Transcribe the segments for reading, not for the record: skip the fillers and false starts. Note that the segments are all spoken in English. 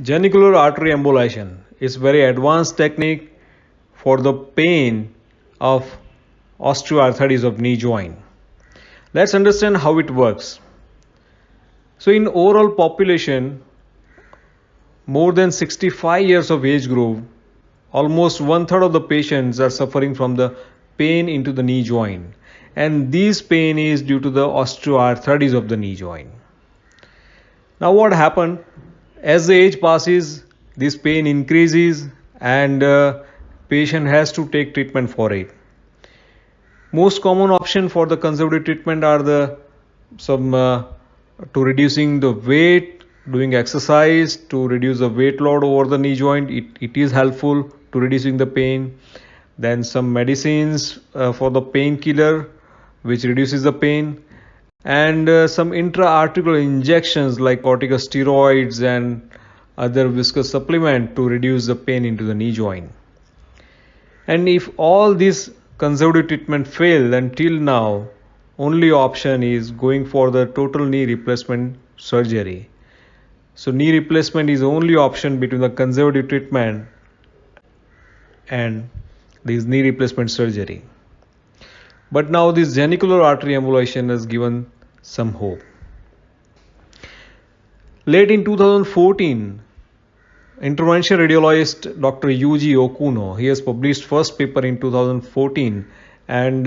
Genicular artery embolization is very advanced technique for the pain of osteoarthritis of knee joint. Let's understand how it works. So in overall population, more than 65 years of age group, almost one third of the patients are suffering from the pain into the knee joint, and this pain is due to the osteoarthritis of the knee joint. Now what happened? As the age passes, this pain increases and patient has to take treatment for it. Most common option for the conservative treatment are the to reducing the weight, doing exercise to reduce the weight load over the knee joint. It is helpful to reducing the pain. Then some medicines for the painkiller which reduces the pain, and some intra-articular injections like corticosteroids and other viscous supplement to reduce the pain into the knee joint. And if all these conservative treatment fail, then till now only option is going for the total knee replacement surgery. So knee replacement is the only option between the conservative treatment and this knee replacement surgery. But now this genicular artery embolization has given some hope. Late in 2014, interventional radiologist Dr. Yuji Okuno, he has published first paper in 2014, and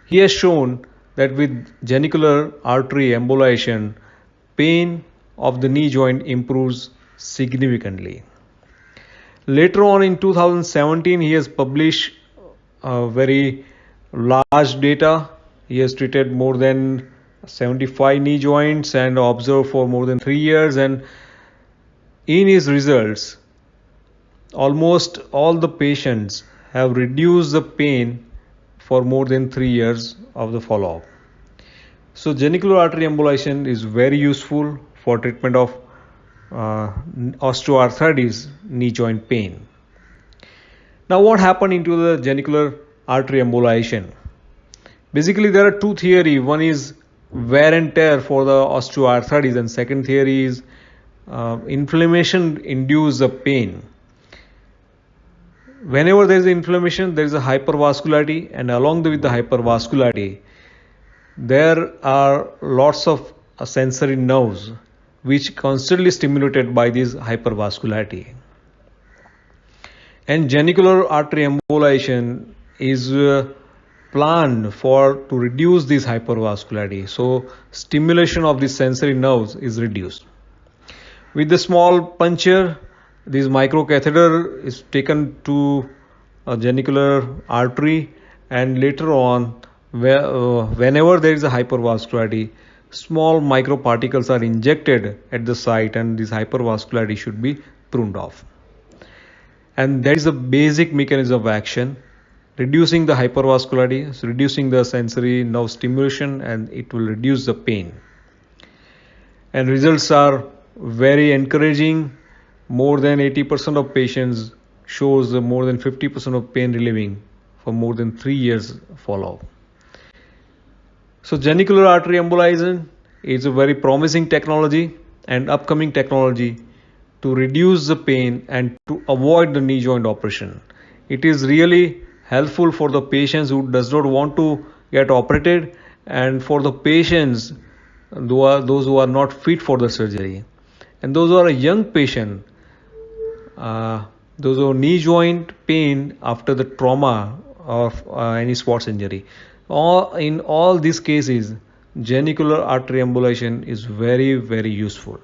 he has shown that with genicular artery embolization, pain of the knee joint improves significantly. Later on in 2017, he has published very large data. He has treated more than 75 knee joints and observed for more than 3 years, and in his results, almost all the patients have reduced the pain for more than 3 years of the follow-up. So genicular artery embolization is very useful for treatment of osteoarthritis knee joint pain. Now what happened into the genicular artery embolization? Basically there are two theories. One is wear and tear for the osteoarthritis, and second theory is inflammation induce the pain. Whenever there is inflammation, there is a hypervascularity, and along with the hypervascularity there are lots of sensory nerves which constantly stimulated by this hypervascularity. And genicular artery embolization is planned to reduce this hypervascularity, so stimulation of the sensory nerves is reduced. With the small puncture, this microcatheter is taken to a genicular artery, and later on whenever there is a hypervascularity, small microparticles are injected at the site, and this hypervascularity should be pruned off. And that is the basic mechanism of action, reducing the hypervascularity, so reducing the sensory nerve stimulation, and it will reduce the pain. And results are very encouraging. More than 80% of patients shows more than 50% of pain relieving for more than 3 years follow-up. So genicular artery embolization is a very promising technology and upcoming technology to reduce the pain and to avoid the knee joint operation. It is really helpful for the patients who does not want to get operated, and for the patients those who are not fit for the surgery, and those who are a young patient, those who have knee joint pain after the trauma of any sports injury. In all these cases, genicular artery embolization is very, very useful.